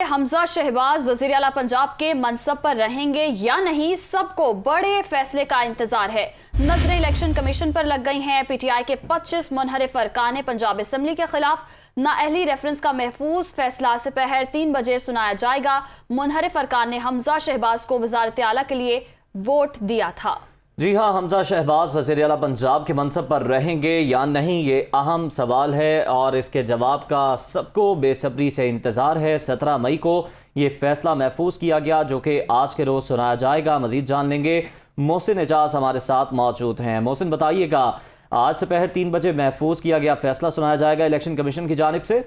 हमजा शहबाज वजीर आला पंजाब के मनसब पर रहेंगे या नहीं, सबको बड़े फैसले का इंतजार है। नजरें इलेक्शन कमीशन पर लग गई हैं। पीटीआई के 25 मुनहरिफ अरकान पंजाब असम्बली के खिलाफ नाअहली रेफरेंस का महफूज फैसला दोपहर 3 बजे सुनाया जाएगा। मुनहरिफ अरकान ने हमजा शहबाज को वजारत आला के लिए वोट दिया था। जी हाँ, हमजा शहबाज वज़ीर आला पंजाब के मनसब पर रहेंगे या नहीं, ये अहम सवाल है और इसके जवाब का सबको बेसब्री से इंतज़ार है। 17 मई को ये फैसला महफूज किया गया, जो कि आज के रोज़ सुनाया जाएगा। मज़ीद जान लेंगे। मोहसिन एजाज हमारे साथ मौजूद हैं। मोहसिन, बताइएगा, आज दोपहर 3 बजे महफूज किया गया फैसला सुनाया जाएगा इलेक्शन कमीशन की जानिब से।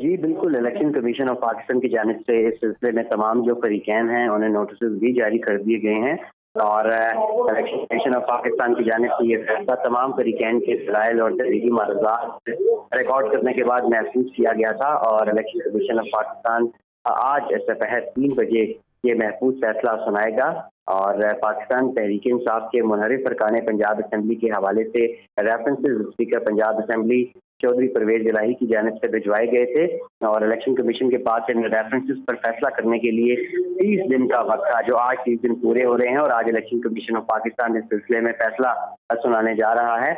जी बिल्कुल, इलेक्शन कमीशन ऑफ पाकिस्तान की जानिब से इस सिलसिले में तमाम जो फरीकैन हैं उन्हें नोटिस भी जारी कर दिए गए हैं और इलेक्शन कमीशन ऑफ पाकिस्तान की जानिब से ये फैसला तमाम फरीकैन के दलाइल और तहरीरी मारूजात रिकॉर्ड करने के बाद महफूज किया गया था और इलेक्शन कमीशन ऑफ पाकिस्तान आज दोपहर 3 बजे ये महफूज फैसला सुनाएगा। और पाकिस्तान तहरीक इंसाफ के मुनहरिफ अरकान पंजाब असम्बली के हवाले से references speaker Punjab assembly Chaudhry Parvez Elahi की जानिब से भिजवाए गए थे और इलेक्शन कमीशन के पास इन रेफरेंसेस पर फैसला करने के लिए 30 दिन का वक्त था, जो आज 30 दिन पूरे हो रहे हैं और आज इलेक्शन कमीशन ऑफ पाकिस्तान इस सिलसिले में फैसला सुनाने जा रहा है।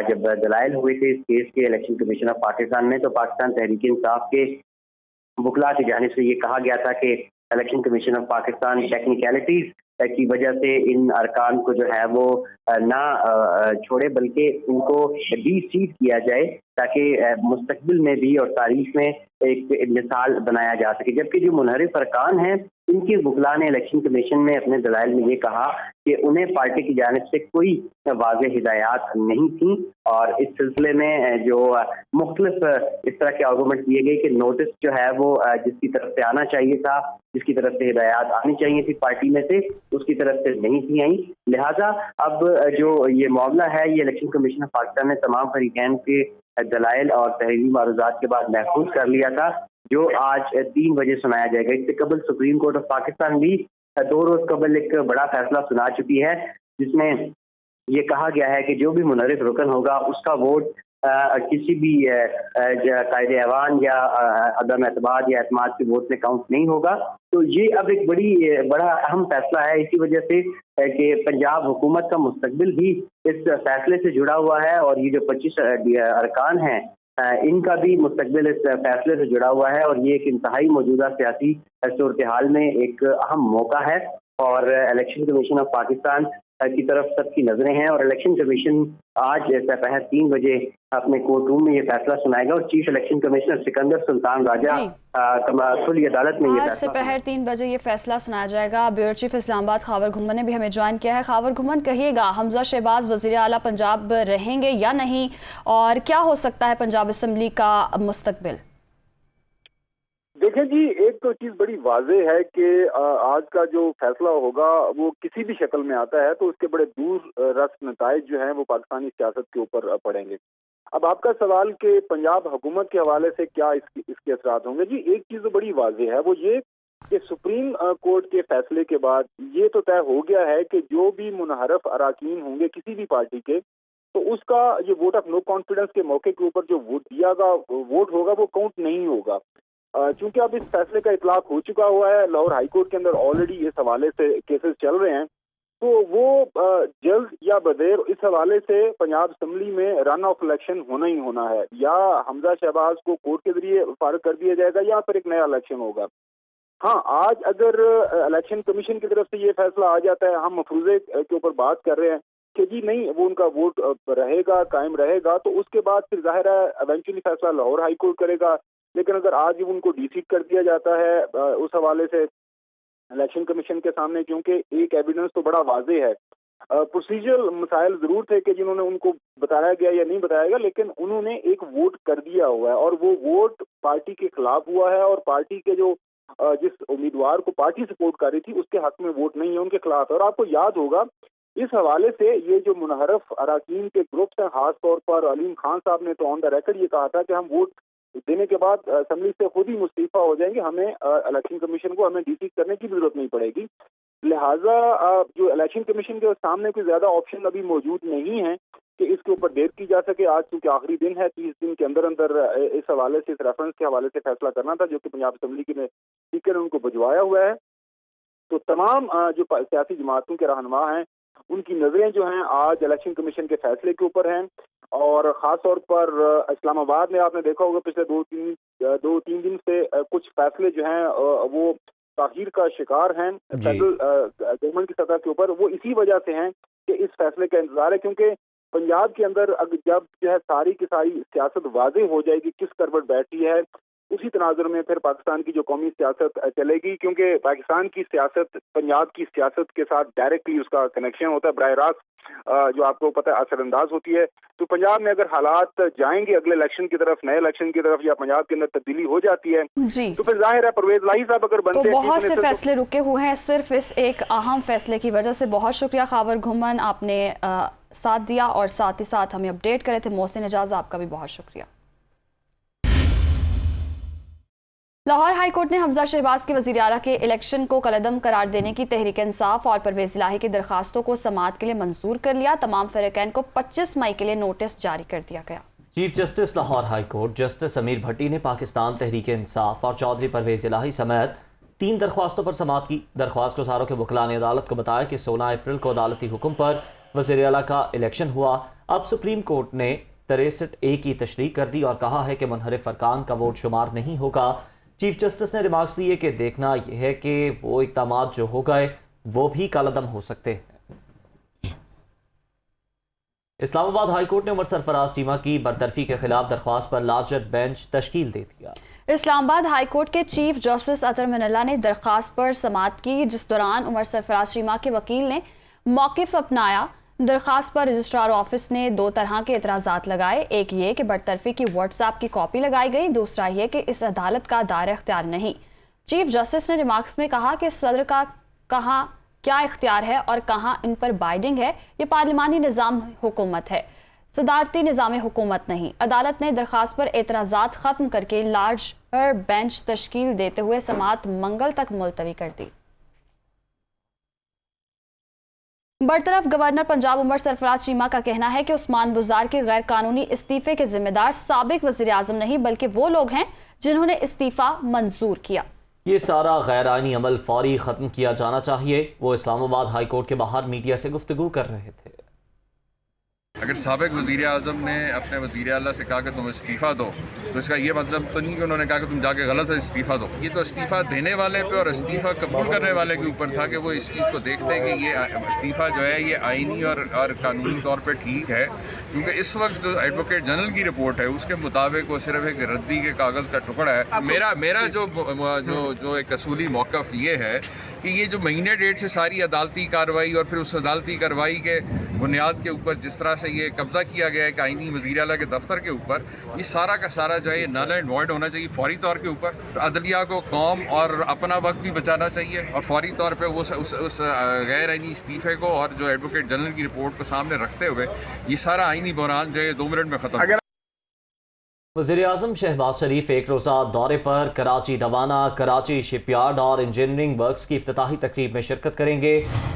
जब दलाइल हुए थे इस केस के इलेक्शन कमीशन ऑफ पाकिस्तान में, तो पाकिस्तान तहरीक इंसाफ के वकला की जानिब से ये कहा गया था कि election commission of Pakistan technicalities की वजह से इन अरकान को जो है वो ना छोड़े बल्कि इनको डी-सीट किया जाए ताकि मुस्तकबिल में भी और तारीख में एक मिसाल बनाया जा सके। जबकि जो मुनहरिफ अरकान हैं इनके वकला ने इलेक्शन कमीशन में अपने दलाइल में ये कहा कि उन्हें पार्टी की जानिब से कोई वाज़ेह हिदायत नहीं थी और इस सिलसिले में जो मुख्तलिफ इस तरह के आर्गूमेंट दिए गए कि नोटिस जो है वो जिसकी तरफ से आना चाहिए था, जिसकी तरफ से हिदायत आनी चाहिए थी पार्टी में से, उसकी तरफ से नहीं थी आई। लिहाजा अब जो ये मामला है ये इलेक्शन कमीशन ऑफ पाकिस्तान ने तमाम फरीकैन के दलाइल और तहरीरी मारूजात के बाद महफूज कर लिया था, जो आज 3 बजे सुनाया जाएगा। इससे कबल सुप्रीम कोर्ट ऑफ पाकिस्तान भी 2 रोज कबल एक बड़ा फैसला सुना चुकी है, जिसमें ये कहा गया है कि जो भी मुनहरिफ रुकन होगा उसका वोट किसी भी कायदे ऐवान या अदम एतमाद या एतमाद के वोट में काउंट नहीं होगा। तो ये अब एक बड़ा अहम फैसला है, इसी वजह से कि पंजाब हुकूमत का मुस्तकबिल भी इस फैसले से जुड़ा हुआ है और ये जो 25 अरकान हैं इनका भी मुस्तकबिल इस फैसले से जुड़ा हुआ है और ये एक इंतहाई मौजूदा सियासी सूरत हाल में एक अहम मौका है और इलेक्शन कमीशन ऑफ पाकिस्तान की तरफ सबकी नजरें हैं और इलेक्शन कमीशन आज दोपहर 3 बजे अपने कोर्ट रूम में ये फैसला सुनाएगा और chief election commissioner Sikandar Sultan Raja खुली अदालत में आज दोपहर 3 बजे ये फैसला सुनाया जाएगा। ब्यूरो चीफ इस्लामाबाद खावर घुमन ने भी हमें ज्वाइन किया है। खावर घुमन, कहिएगा, हमजा शहबाज वज़ीर आला पंजाब रहेंगे या नहीं और क्या हो सकता है पंजाब असम्बली का मुस्तकबिल? देखें जी, एक तो चीज बड़ी वाज़ेह है कि आज का जो फैसला होगा वो किसी भी शक्ल में आता है तो उसके बड़े दूर रस नताइज जो हैं वो पाकिस्तानी सियासत के ऊपर पड़ेंगे। अब आपका सवाल कि पंजाब हुकूमत के हवाले से क्या इसके असरात होंगे, जी एक चीज तो बड़ी वाज़ेह है, वो ये कि सुप्रीम कोर्ट के फैसले के बाद ये तो तय हो गया है कि जो भी मुनहरफ अराकीन होंगे किसी भी पार्टी के, तो उसका ये वोट ऑफ नो कॉन्फिडेंस के मौके के ऊपर जो वोट होगा वो काउंट नहीं होगा। चूंकि अब इस फैसले का इतलाक हो चुका हुआ है, लाहौर हाई कोर्ट के अंदर ऑलरेडी इस हवाले से केसेस चल रहे हैं, तो वो जल्द या बदेर इस हवाले से पंजाब असम्बली में रन ऑफ इलेक्शन होना ही होना है। या हमजा शहबाज को कोर्ट के जरिए फारिग कर दिया जाएगा या फिर एक नया इलेक्शन होगा। हाँ, आज अगर इलेक्शन कमीशन की तरफ से ये फैसला आ जाता है, हम मफरूजे के ऊपर बात कर रहे हैं कि जी नहीं वो उनका वोट रहेगा, कायम रहेगा, तो उसके बाद फिर जाहिर है एवेंचुअली फैसला लाहौर हाई कोर्ट करेगा। लेकिन अगर आज उनको डी-सीट कर दिया जाता है उस हवाले से इलेक्शन कमीशन के सामने, क्योंकि एक एविडेंस तो बड़ा वाज़ेह है, प्रोसीजरल मसाइल जरूर थे कि जिन्होंने उनको बताया गया या नहीं बताया गया, लेकिन उन्होंने एक वोट कर दिया हुआ है और वो वोट पार्टी के खिलाफ हुआ है और पार्टी के जो जिस उम्मीदवार को पार्टी सपोर्ट कर रही थी उसके हक में वोट नहीं है, उनके खिलाफ है। और आपको याद होगा इस हवाले से ये जो मुनहरफ अराकीन के ग्रुप्स हैं, खास तौर पर अलीम खान साहब ने तो ऑन द रिकॉर्ड ये कहा था कि हम वोट देने के बाद असेंबली से खुद ही मुस्तीफा हो जाएंगे, हमें इलेक्शन कमीशन को हमें डी-सीट करने की जरूरत नहीं पड़ेगी। लिहाजा जो इलेक्शन कमीशन के सामने कोई ज्यादा ऑप्शन अभी मौजूद नहीं है कि इसके ऊपर देर की जा सके। आज चूंकि आखिरी दिन है, 30 दिन के अंदर अंदर इस हवाले से, इस रेफरेंस के हवाले से फैसला करना था, जो कि पंजाब असेंबली के स्पीकर ने उनको भिजवाया हुआ है। तो तमाम जो सियासी जमातों के रहनुमा हैं, उनकी नजरें जो हैं आज इलेक्शन कमीशन के फैसले के ऊपर हैं। और ख़ास तौर पर इस्लामाबाद में आपने देखा होगा पिछले दो तीन दिन से कुछ फैसले जो हैं वो ताखीर का शिकार हैं फेडरल गवर्नमेंट की सतह के ऊपर। वो इसी वजह से हैं कि इस फैसले का इंतजार है, क्योंकि पंजाब के अंदर जब जो है सारी की सारी सियासत वाज़ेह हो जाएगी किस करवट बैठी है, उसी तनाजुर में फिर पाकिस्तान की जो कौमी सियासत चलेगी, क्योंकि पाकिस्तान की सियासत पंजाब की सियासत के साथ डायरेक्टली उसका कनेक्शन होता है, बराह रास्त जो आपको पता है असरअंदाज होती है। तो पंजाब में अगर हालात जाएंगे अगले इलेक्शन की तरफ, नए इलेक्शन की तरफ, या पंजाब के अंदर तब्दीली हो जाती है जी, तो फिर जाहिर है परवेज इलाही साहब अगर बनते तो हैं बहुत से फैसले रुके हुए हैं सिर्फ इस एक अहम फैसले की वजह से। बहुत शुक्रिया खावर घुमन, आपने साथ दिया और साथ ही साथ हमें अपडेट करे थे। मोहसिन एजाज, आपका भी बहुत शुक्रिया। लाहौर हाई कोर्ट ने हमजा शहबाज के वज़ीर आला के इलेक्शन को कलअदम करार देने की तहरीक इंसाफ और परवेज इलाही की दरखास्तों को समाअत के लिए मंजूर कर लिया। तमाम फ़रीक़ैन को 25 मई के लिए नोटिस जारी कर दिया गया। Chief justice Lahore high court justice अमीर भट्टी ने पाकिस्तान तहरीक इंसाफ और चौधरी परवेज इलाही समेत 3 दरख्वास्तों पर समाअत की। दरख्वास्त गुजारों के वकला ने अदालत को बताया कि 16 अप्रैल को अदालती हुक्म पर वज़ीर आला का इलेक्शन हुआ। अब सुप्रीम कोर्ट ने 63A की तशरीह कर दी और कहा है कि मुनहरिफ अरकान का वोट शुमार नहीं होगा। चीफ जस्टिस ने रिमार्क्स दिए कि देखना यह है कि वो इक़दामात जो हो गए वो भी कलअदम हो सकते हैं। इस्लामाबाद हाई कोर्ट ने उमर सरफराज चीमा की बरतरफी के खिलाफ दरख्वास्त पर लार्जर बेंच तश्कील दे दिया। इस्लामाबाद हाई कोर्ट के चीफ जस्टिस अतर मिनल्ला ने दरख्वास्त पर समाअत की, जिस दौरान उमर सरफराज चीमा के वकील ने मौक़िफ़ अपनाया। दरख्वास्त पर रजिस्ट्रार ऑफिस ने 2 तरह के एतराज़ात लगाए। एक ये कि बरतरफी की व्हाट्सएप की कॉपी लगाई गई, दूसरा ये कि इस अदालत का दायरा इख्तियार नहीं। चीफ जस्टिस ने रिमार्क्स में कहा कि सदर का कहाँ क्या इख्तियार है और कहाँ इन पर बाइडिंग है, ये पार्लिमानी निज़ाम हुकूमत है, सदारती निज़ाम हुकूमत नहीं। अदालत ने दरख्वास्त पर एतराज़ात ख़त्म करके लार्जर बेंच तश्कील देते हुए समाअत मंगल तक मुलतवी कर दी। बरतरफ गवर्नर पंजाब उमर सरफराज चीमा का कहना है कि उस्मान बुज़दार के गैर कानूनी इस्तीफे के जिम्मेदार साबिक वज़ीर आज़म नहीं बल्कि वो लोग हैं जिन्होंने इस्तीफा मंजूर किया। ये सारा गैर आईनी अमल फौरी ख़त्म किया जाना चाहिए। वो इस्लामाबाद हाई कोर्ट के बाहर मीडिया से गुफ्तगू कर रहे थे। अगर साबिक वज़ीर आज़म ने अपने वज़ीर आला से कहा कि तुम इस्तीफ़ा दो, तो इसका ये मतलब तो नहीं कि उन्होंने कहा कि तुम जाके गलत है इस्तीफ़ा दो। ये तो इस्तीफ़ा देने वाले पे और इस्तीफ़ा कबूल करने वाले के ऊपर था कि वो इस चीज़ को देखते हैं कि ये इस्तीफ़ा जो है ये आईनी और कानूनी तौर पर ठीक है, क्योंकि इस वक्त जो एडवोकेट जनरल की रिपोर्ट है उसके मुताबिक वो सिर्फ एक रद्दी के कागज़ का टुकड़ा है। मेरा जो एक असूली मौक़िफ़ ये है कि ये जो महीने डेट से सारी अदालती कार्रवाई और फिर उस अदालती कार्रवाई के बुनियाद के ऊपर जिस तरह से ये कब्जा किया गया है कि आईनी वज़ीर आला के दफ्तर के ऊपर, ये सारा का सारा जो है ये नल एंड वॉइड होना चाहिए फौरी तौर के ऊपर। तो अदलिया को कौम और अपना वक्त भी बचाना चाहिए और फौरी तौर पे वो उस गैर आईनी इस्तीफ़े को और जो एडवोकेट जनरल की रिपोर्ट को सामने रखते हुए ये सारा आईनी बहरान जो है 2 मिनट में ख़त्म। वज़ीर आज़म शहबाज शरीफ एक रोज़ा दौरे पर कराची रवाना। कराची शिपयार्ड और इंजीनियरिंग वर्क्स की इफ्तिताही तकरीब में शिरकत करेंगे।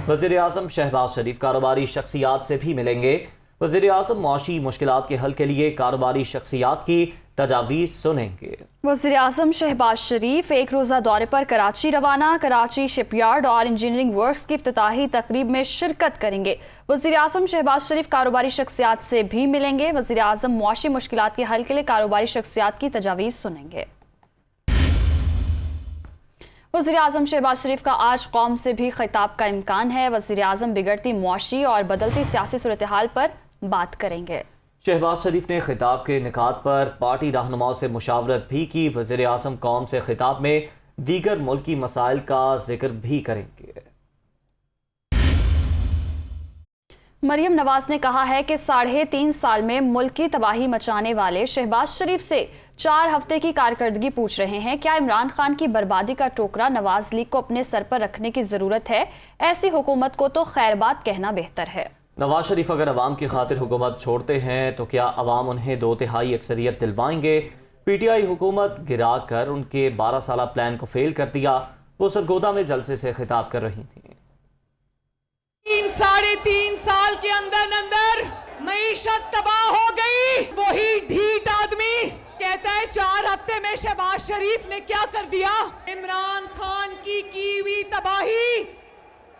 वज़ीर आज़म शहबाज शरीफ कारोबारी शख्सियात से भी मिलेंगे। वज़ीर आज़म मुआशी मुश्किलात के हल के लिए कारोबारी शख्सियात की तजावीज़ सुनेंगे। वज़ीर आज़म शहबाज शरीफ एक रोज़ा दौरे पर कराची रवाना। कराची शिपयार्ड और इंजीनियरिंग वर्क्स की इफ्तिताही तकरीब में शिरकत करेंगे। वज़ीर आज़म शहबाज शरीफ कारोबारी शख्सियात से भी मिलेंगे। वज़ीर आज़म मुआशी मुश्किलात के हल के लिए कारोबारी शख्सियात की तजावीज़ सुनेंगे। वज़ीर आज़म शहबाज शरीफ का आज कौम से भी खिताब का इम्कान है। वज़ीर आज़म बिगड़ती मुआशी और बदलती सियासी सूरत हाल पर बात करेंगे। शहबाज शरीफ ने खिताब के निकात पर पार्टी रहनुमाओं से मुशावरत भी की। वज़ीर आज़म कौम से खिताब में दीगर मुल्की मसाइल का जिक्र भी करेंगे। मरियम नवाज ने कहा है कि 3.5 साल में मुल्क की तबाही मचाने वाले शहबाज शरीफ से 4 हफ्ते की कारकर्दगी पूछ रहे हैं। क्या इमरान खान की बर्बादी का टोकरा नवाज लीग को अपने सर पर रखने की जरूरत है? ऐसी हुकूमत को तो खैरबाद कहना बेहतर है। नवाज शरीफ अगर अवाम की खातिर हुकूमत छोड़ते हैं तो क्या अवाम उन्हें 2/3 अक्सरियत दिलवाएंगे? PTI हुकूमत गिरा कर उनके 12 साला प्लान को फेल कर दिया। वो सरगोदा में जलसे से खिताब कर रही थी। 3-3.5 साल के अंदर मईशत तबाह हो गई। वही ढीठ आदमी कहता है 4 हफ्ते में शहबाज शरीफ ने क्या कर दिया। इमरान खान की हुई तबाही,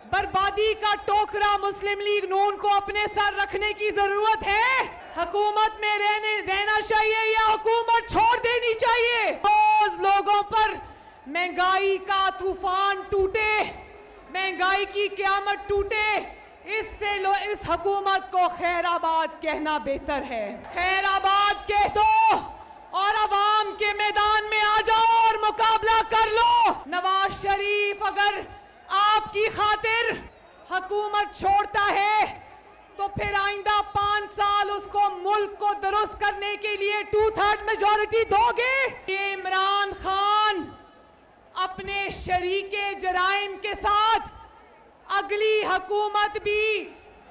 बर्बादी का टोकरा मुस्लिम लीग नून को अपने सर रखने की जरूरत है। हुकूमत में रहना चाहिए या हुकूमत छोड़ देनी चाहिए। रोज लोगों पर महंगाई का तूफान टूटे, महंगाई की क़यामत टूटे, इससे इस हुकूमत को खैराबाद कहना बेहतर है। खैराबाद कह दो और अवाम के मैदान में आ जाओ और मुकाबला कर लो। नवाज शरीफ अगर आपकी खातिर हुकूमत छोड़ता है तो फिर आइंदा 5 साल उसको मुल्क को दुरुस्त करने के लिए 2/3 मेजॉरिटी दोगे। ये इमरान खान अपने शरीके जराइम के साथ अगली हुकूमत भी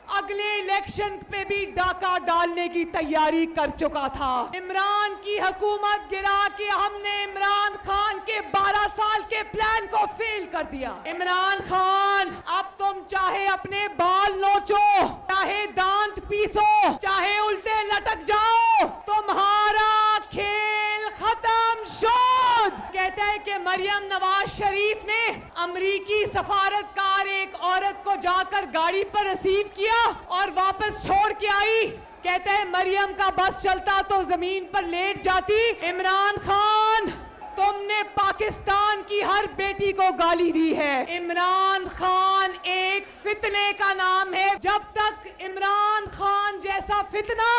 अगले इलेक्शन पे भी डाका डालने की तैयारी कर चुका था। इमरान की हुकूमत गिरा के हमने इमरान खान के 12 साल के प्लान को फेल कर दिया। इमरान खान, अब तुम चाहे अपने बाल नोचो, चाहे दांत पीसो, चाहे उल्टे लटक जाओ, तुम्हारा खेल खत्म। शोध कहता है कि मरियम नवाज शरीफ ने अमरीकी सफारतकार एक औरत को जाकर गाड़ी पर रिसीव किया और वापस छोड़ के आई। कहता है मरियम का बस चलता तो जमीन पर लेट जाती। इमरान खान, तुमने पाकिस्तान की हर बेटी को गाली दी है। इमरान खान एक फितने का नाम है। जब तक इमरान खान जैसा फितना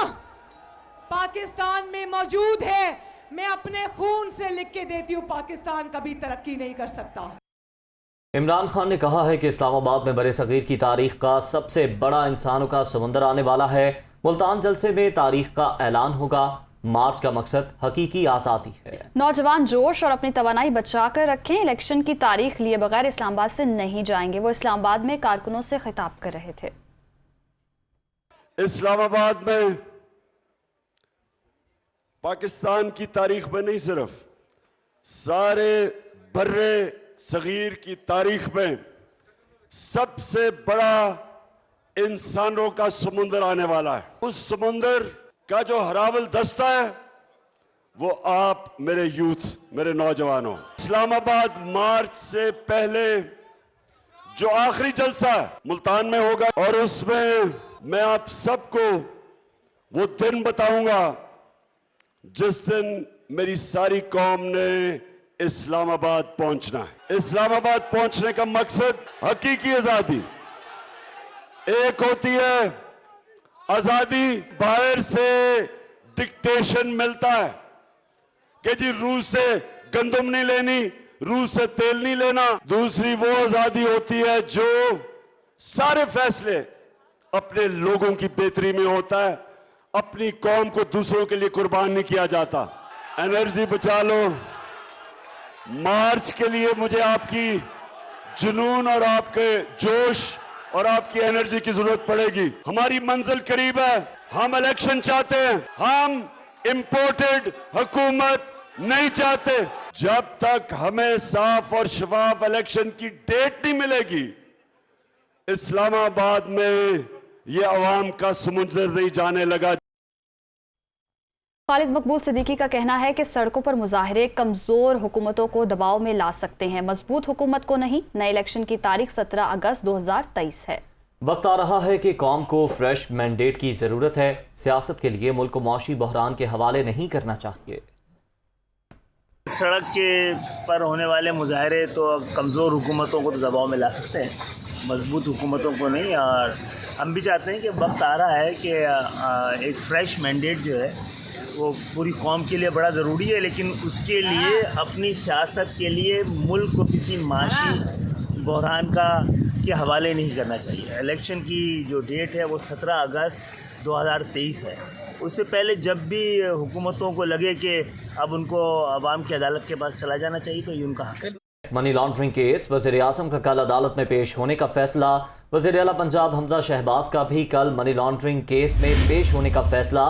पाकिस्तान में मौजूद है, मैं अपने खून से लिख के देती हूँ, पाकिस्तान कभी तरक्की नहीं कर सकता। इमरान खान ने कहा है कि इस्लामाबाद में बरे सगीर की तारीख का सबसे बड़ा इंसानों का समुंदर आने वाला है। मुल्तान जलसे में तारीख का ऐलान होगा। मार्च का मकसद हकीकी आज़ादी है। नौजवान जोश और अपनी तवानाई बचा कर रखें। इलेक्शन की तारीख लिए बगैर इस्लामाबाद से नहीं जाएंगे। वो इस्लामाबाद में कारकुनों से खिताब कर रहे थे। इस्लामाबाद में पाकिस्तान की तारीख में नहीं, सिर्फ सारे बर्रे सगीर की तारीख में सबसे बड़ा इंसानों का समुंदर आने वाला है। उस समुंदर का जो हरावल दस्ता है वो आप मेरे यूथ, मेरे नौजवानों। इस्लामाबाद मार्च से पहले जो आखिरी जलसा मुल्तान में होगा और उसमें मैं आप सबको वो दिन बताऊंगा जिस दिन मेरी सारी कौम ने इस्लामाबाद पहुंचना है। इस्लामाबाद पहुंचने का मकसद हकीकी आजादी। एक होती है आजादी, बाहर से डिक्टेशन मिलता है कि जी रूस से गंदम नहीं लेनी, रूस से तेल नहीं लेना। दूसरी वो आजादी होती है जो सारे फैसले अपने लोगों की बेहतरी में होता है, अपनी कौम को दूसरों के लिए कुर्बान नहीं किया जाता। एनर्जी बचा लो। मार्च के लिए मुझे आपकी जुनून और आपके जोश और आपकी एनर्जी की जरूरत पड़ेगी। हमारी मंजिल करीब है। हम इलेक्शन चाहते हैं, हम इंपोर्टेड हुकूमत नहीं चाहते। जब तक हमें साफ और शफाफ इलेक्शन की डेट नहीं मिलेगी, इस्लामाबाद में ये अवाम का समुंदर नहीं जाने लगा। खालिद मकबूल सिद्दीकी का कहना है कि सड़कों पर मुजाहरे कमजोर हुकूमतों को दबाव में ला सकते हैं, मजबूत हुकूमत को नहीं। नए इलेक्शन की तारीख 17 अगस्त 2023 है। वक्त आ रहा है कि कौम को फ्रेश मैंडेट की जरूरत है। सियासत के लिए मुल्क को मौशी बहरान के हवाले नहीं करना चाहिए। सड़क के पर होने वाले मुजाहरे तो कमज़ोर हुकूमतों को तो दबाव में ला सकते हैं, मजबूत हुकूमतों को नहीं। और हम भी चाहते हैं कि वक्त आ रहा है कि एक फ्रेश मैंडेट जो है वो पूरी कौम के लिए बड़ा ज़रूरी है, लेकिन उसके लिए अपनी सियासत के लिए मुल्क को किसी माशी बहरान के हवाले नहीं करना चाहिए। इलेक्शन की जो डेट है वो 17 अगस्त 2023 है। उससे पहले जब भी हुकूमतों को लगे कि अब उनको अवाम की अदालत के पास चला जाना चाहिए तो ये उनका हक है। मनी लॉन्ड्रिंग केस वज़ीर आज़म का कल अदालत में पेश होने का फैसला। वज़ीर आला पंजाब हमजा शहबाज का भी कल मनी लॉन्ड्रिंग केस में पेश होने का फैसला।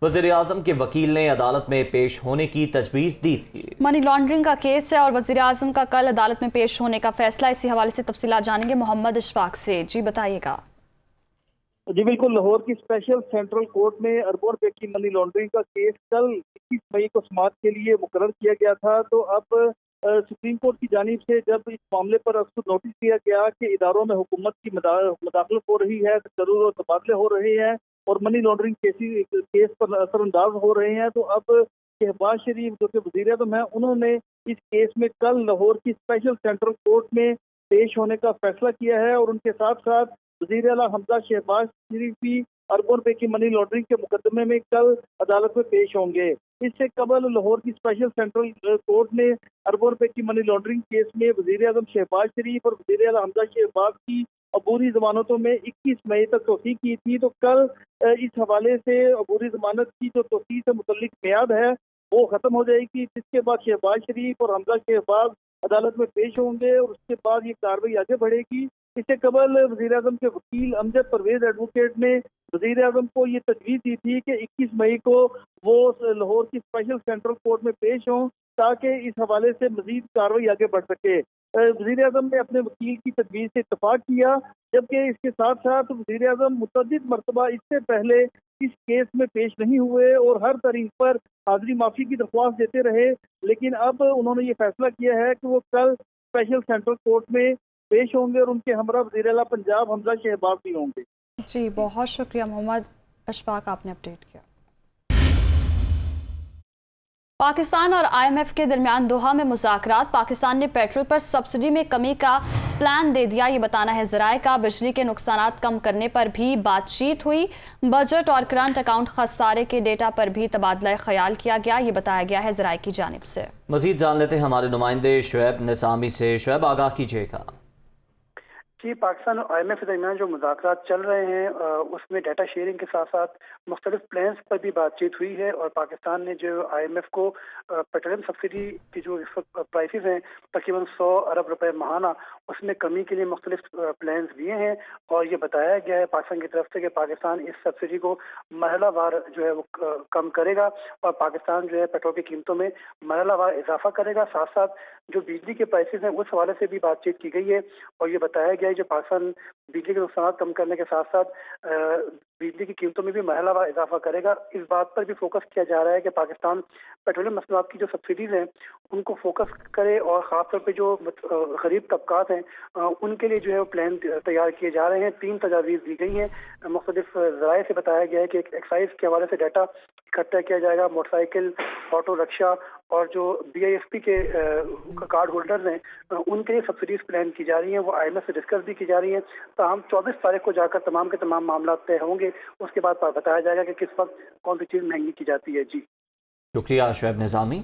वज़ीर आज़म के वकील ने अदालत में पेश होने की तजवीज़ दी थी। मनी लॉन्ड्रिंग का केस है और वज़ीर आज़म का कल अदालत में पेश होने का फैसला। इसी हवाले से तफसीलात जानेंगे मोहम्मद इशफाक से। जी बताइएगा। जी बिल्कुल, लाहौर की स्पेशल सेंट्रल कोर्ट में अरबों रुपए की मनी लॉन्ड्रिंग का केस कल 21 मई को समाअत के लिए मुकर्रर किया गया था। तो अब सुप्रीम कोर्ट की जानिब से जब इस मामले पर अक्सर नोटिस दिया गया कि इदारों में हुकूमत की मुदाखलत हो रही है, जरूर तबादले हो रहे हैं और मनी लॉन्ड्रिंग केस पर असरअंदाज हो रहे हैं, तो अब शहबाज शरीफ जो कि वज़ीर-ए-आज़म हैं, उन्होंने इस केस में कल लाहौर की स्पेशल सेंट्रल कोर्ट में पेश होने का फैसला किया है और उनके साथ साथ वज़ीर आला हमजा शहबाज शरीफ भी अरबों रुपए की मनी लॉन्ड्रिंग के मुकदमे में कल अदालत में पेश होंगे। इससे कबल लाहौर की स्पेशल सेंट्रल कोर्ट ने अरबों रुपए की मनी लॉन्ड्रिंग केस में वज़ीर आज़म शहबाज शरीफ और वज़ीर आला हमजा शहबाज की अबूरी जमानतों में 21 मई तक तोसी की थी। तो कल इस हवाले से अबूरी जमानत की जो तोसी से मुतल्लिक मियाद है वो खत्म हो जाएगी, जिसके बाद शहबाज शरीफ और हमजा शहबाज अदालत में पेश होंगे और उसके बाद ये कार्रवाई आगे बढ़ेगी। इससे कबल वज़ीर-ए-आज़म के वकील अमजद परवेज एडवोकेट ने वज़ीर-ए-आज़म को ये तजवीज़ दी थी कि 21 मई को वो लाहौर की स्पेशल सेंट्रल कोर्ट में पेश हों ताकि इस हवाले से मज़ीद कार्रवाई आगे बढ़ सके। वज़ीर-ए-आज़म ने अपने वकील की तजवीज़ से इत्तफाक किया, जबकि इसके साथ साथ वज़ीर-ए-आज़म मुतअद्दिद मरतबा इससे पहले इस केस में पेश नहीं हुए और हर तारीख पर हाज़िरी माफ़ी की दरख्वास्त देते रहे, लेकिन अब उन्होंने ये फैसला किया है कि वो कल स्पेशल सेंट्रल कोर्ट में पेश होंगे और उनके हमरा वज़ीर आला पंजाब हमजा शहबाज भी होंगे। जी, बहुत शुक्रिया मोहम्मद अशफाक, आपने अपडेट किया। पाकिस्तान और IMF के दरमियान दोहा में मुज़ाकरात। पाकिस्तान ने पेट्रोल पर सब्सिडी में कमी का प्लान दे दिया, ये बताना है ज़राए का। बिजली के नुकसानात कम करने पर भी बातचीत हुई। बजट और करंट अकाउंट खसारे के डेटा पर भी तबादला ख्याल किया गया, ये बताया गया है ज़राए की जानिब से। मज़ीद जान लेते हैं हमारे नुमाइंदे शुएब निज़ामी से। शुएब, आगाह कीजिएगा। जी, पाकिस्तान और IMF के दरमियान जो मुज़ाकरात चल रहे हैं उसमें डाटा शेयरिंग के साथ साथ मुख्तलिफ प्लान्स पर भी बातचीत हुई है और पाकिस्तान ने जो IMF को पेट्रोलियम सब्सिडी की जो प्राइसेस हैं तकरीबन 100 अरब रुपए माहाना, उसमें कमी के लिए मुख्तलिफ प्लान्स दिए हैं और ये बताया गया है पाकिस्तान की तरफ से कि पाकिस्तान इस सब्सिडी को मरहलावार जो है वो कम करेगा और पाकिस्तान जो है पेट्रोल की कीमतों में मरहलावार इजाफा करेगा। साथ साथ जो बिजली के प्राइसेस हैं उस हवाले से भी बातचीत की गई है और ये बताया गया है जो पाकिस्तान बिजली के नुकसान कम करने के साथ साथ बिजली की कीमतों में भी मरहलावार इजाफा करेगा। इस बात पर भी फोकस किया जा रहा है कि पाकिस्तान पेट्रोलियम मसनूआत की जो सब्सिडीज हैं उनको फोकस करे और ख़ासतौर पे जो गरीब तबकात हैं उनके लिए जो है वो प्लान तैयार किए जा रहे हैं। 3 तजावीज़ दी गई हैं। मुख्तलिफ ज़राए से बताया गया है कि एक्साइज के हवाले से डाटा इकट्ठा किया जाएगा। मोटरसाइकिल, ऑटो रिक्शा और जो BISP के कार्ड होल्डर्स हैं उनके लिए सब्सिडीज प्लान की जा रही हैं, वो IMF से डिस्कस भी की जा रही हैं। तो हम 24 तारीख को जाकर तमाम के तमाम मामला तय होंगे, उसके बाद बताया जाएगा कि किस वक्त कौन सी चीज़ महंगी की जाती है। जी शुक्रिया शुएब निज़ामी।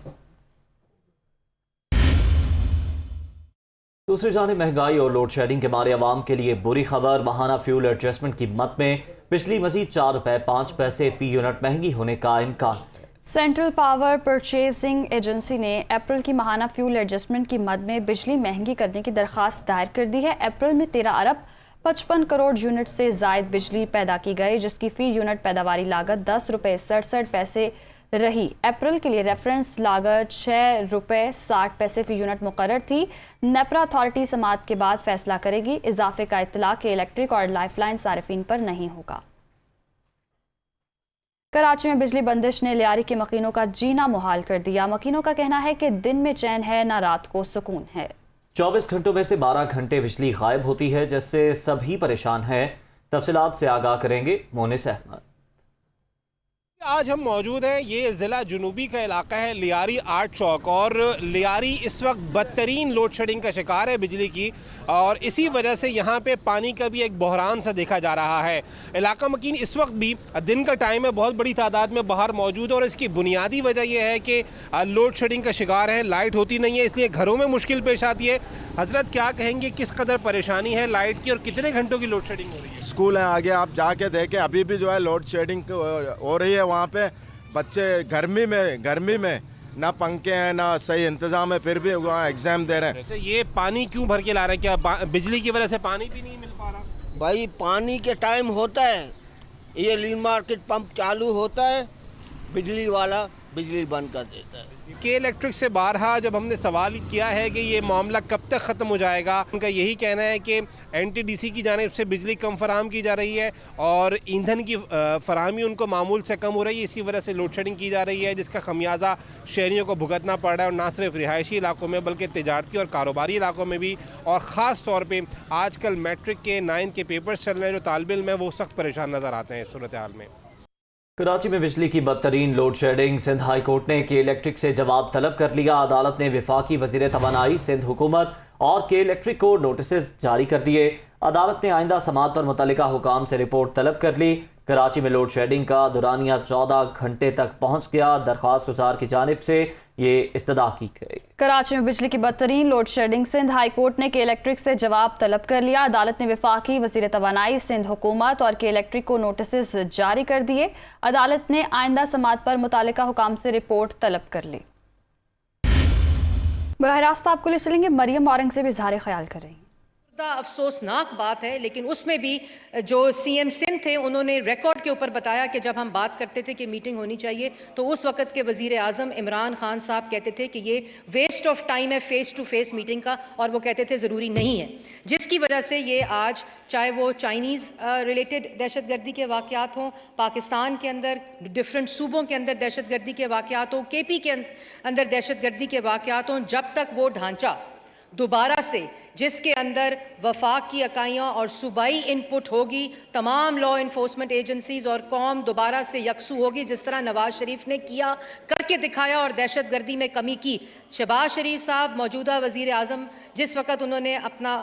दूसरी जानिब महंगाई और लोड शेडिंग के मारे अवाम के लिए बुरी खबर। माहाना फ्यूल एडजस्टमेंट कीमत में बिजली मजीद 4 रुपए 5 पैसे फी यूनिट महंगी होने का इम्कान। सेंट्रल पावर परचेजिंग एजेंसी ने अप्रैल की माहाना फ्यूल एडजस्टमेंट की मद में बिजली महंगी करने की दरख्वास्त दायर कर दी है। अप्रैल में 13 अरब 55 करोड़ यूनिट से जायद बिजली पैदा की गई, जिसकी फी यूनिट पैदावारी लागत 10 रुपए 67 पैसे रही। अप्रैल के लिए रेफरेंस लागत 6 रुपए 60 पैसे फी यूनिट मुकर्रर थी। नेपरा अथॉरिटी समाअत के बाद फैसला करेगी। इजाफे का इत्तला के इलेक्ट्रिक और लाइफलाइन सारिफिन पर नहीं होगा। कराची में बिजली बंदिश ने लियारी के मकीनों का जीना मुहाल कर दिया। मकीनों का कहना है कि दिन में चैन है ना रात को सुकून है। 24 घंटों में से 12 घंटे बिजली गायब होती है, जिससे सभी परेशान हैं। तफसीलात से आगाह करेंगे मोनिस अहमद। आज हम मौजूद हैं, ये ज़िला जुनूबी का इलाका है, लियारी आर्ट चौक, और लियारी इस वक्त बदतरीन लोड शेडिंग का शिकार है बिजली की, और इसी वजह से यहाँ पे पानी का भी एक बहरान सा देखा जा रहा है। इलाका मकीन इस वक्त भी दिन का टाइम है, बहुत बड़ी तादाद में बाहर मौजूद है और इसकी बुनियादी वजह यह है कि लोड शेडिंग का शिकार है। लाइट होती नहीं है, इसलिए घरों में मुश्किल पेश आती है। हजरत क्या कहेंगे, किस कदर परेशानी है लाइट की और कितने घंटों की लोड शेडिंग हो रही है? स्कूल है आगे, आप जाके देखें, अभी भी जो है लोड शेडिंग हो रही है। वहाँ पे बच्चे गर्मी में ना पंखे हैं ना सही इंतजाम है, फिर भी वहाँ एग्जाम दे रहे हैं। तो ये पानी क्यों भर के ला रहे हैं? क्या बिजली की वजह से पानी भी नहीं मिल पा रहा? भाई पानी के टाइम होता है, ये लीन मार्केट पंप चालू होता है बिजली वाला, बिजली बंद कर देता है। के इलेक्ट्रिक से बारहा जब हमने सवाल किया है कि ये मामला कब तक ख़त्म हो जाएगा, उनका यही कहना है कि NTDC की जानिब से बिजली कम फराहम की जा रही है और ईंधन की फराहमी उनको मामूल से कम हो रही है। इसी वजह से लोड शेडिंग की जा रही है, जिसका खमियाजा शहरियों को भुगतना पड़ रहा है, और ना सिर्फ रिहायशी इलाकों में बल्कि तिजारती और कारोबारी इलाकों में भी। और ख़ास तौर पर आजकल मैट्रिक के 9 के पेपर्स चल रहे हैं, जो तालिब इल्म है वो सख्त परेशान नज़र आते हैं इस सूरत हाल में। कराची में बिजली की बदतरीन load shedding, Sindh high court ने के इलेक्ट्रिक से जवाब तलब कर लिया। अदालत ने वफाकी वज़ीर तवानाई, सिंध हुकूमत और के इलेक्ट्रिक को नोटिस जारी कर दिए। अदालत ने आइंदा समात पर मुतल्लिका हुकाम से रिपोर्ट तलब कर ली। कराची में लोड शेडिंग का दुरानिया 14 घंटे तक पहुँच गया। दरख्वास्त गुजार की जानिब से ये इस्तदा की गई। कराची में बिजली की बदतरीन load shedding, Sindh high court ने के इलेक्ट्रिक से जवाब तलब कर लिया। अदालत ने वफाकी वज़ीर तवानाई, सिंध हुकूमत और के इलेक्ट्रिक को नोटिस जारी कर दिए। अदालत ने आइंदा समात पर मुतालिका हुकाम से रिपोर्ट तलब कर ली। बराह रास्त आपको ले चलेंगे, मरियम औरंगज़ेब इज़हार ख्याल कर रही हैं। अफसोसनाक बात है, लेकिन उसमें भी जो CM सिंध थे उन्होंने रिकॉर्ड के ऊपर बताया कि जब हम बात करते थे कि मीटिंग होनी चाहिए तो उस वक्त के वज़ीर आज़म इमरान खान साहब कहते थे कि ये वेस्ट ऑफ टाइम है फेस टू फेस मीटिंग का, और वो कहते थे ज़रूरी नहीं है, जिसकी वजह से ये आज चाहे वो चाइनीज़ रिलेटेड दहशतगर्दी के वाक़यात हों, पाकिस्तान के अंदर डिफरेंट सूबों के अंदर दहशतगर्दी के वाक़यात हों, KP के अंदर दहशतगर्दी के वाक़यात हों, जब तक वो ढांचा दोबारा से जिसके अंदर वफाक की इकाइयाँ और सूबाई इनपुट होगी, तमाम लॉ इन्फोर्समेंट एजेंसीज़ और कौम दोबारा से यकसू होगी, जिस तरह नवाज़ शरीफ ने किया, करके दिखाया और दहशतगर्दी में कमी की। शहबाज शरीफ साहब मौजूदा वज़ीर आज़म जिस वक़्त उन्होंने अपना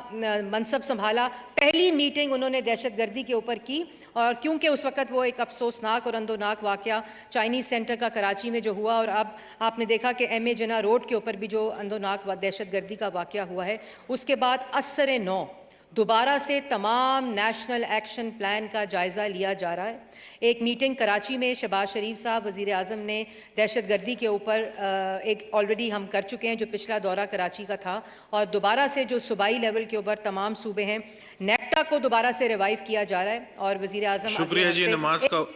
मनसब संभाला, पहली मीटिंग उन्होंने दहशतगर्दी के ऊपर की, और क्योंकि उस वक़्त वो एक अफसोसनाक और अंदोनाक वाक़या चाइनीज़ सेंटर का कराची में जो हुआ, और अब आपने देखा कि MA जिन्ना रोड के ऊपर भी जो अंदोनाक दहशतगर्दी का वाक़या हुआ है, उसके बाद असर 9 दोबारा से तमाम नेशनल एक्शन प्लान का जायज़ा लिया जा रहा है। एक मीटिंग कराची में शहबाज शरीफ साहब वज़ीर आज़म ने दहशतगर्दी के ऊपर एक ऑलरेडी हम कर चुके हैं, जो पिछला दौरा कराची का था, और दोबारा से जो सूबाई लेवल के ऊपर तमाम सूबे हैं, नेक्टा को दोबारा से रिवाइव किया जा रहा है। और वज़ीर आज़म शुक्रिया जी, नमाज का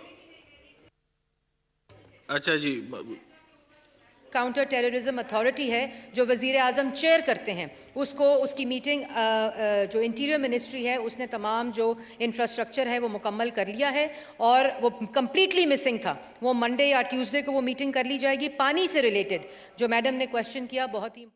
अच्छा जी, काउंटर टेररिज्म अथॉरिटी है जो वज़ीर आज़म चेयर करते हैं, उसको उसकी मीटिंग जो इंटीरियर मिनिस्ट्री है उसने तमाम जो इंफ्रास्ट्रक्चर है वो मुकम्मल कर लिया है, और वो कम्प्लीटली मिसिंग था। वो मंडे या ट्यूसडे को वो मीटिंग कर ली जाएगी। पानी से रिलेटेड जो मैडम ने क्वेश्चन किया, बहुत ही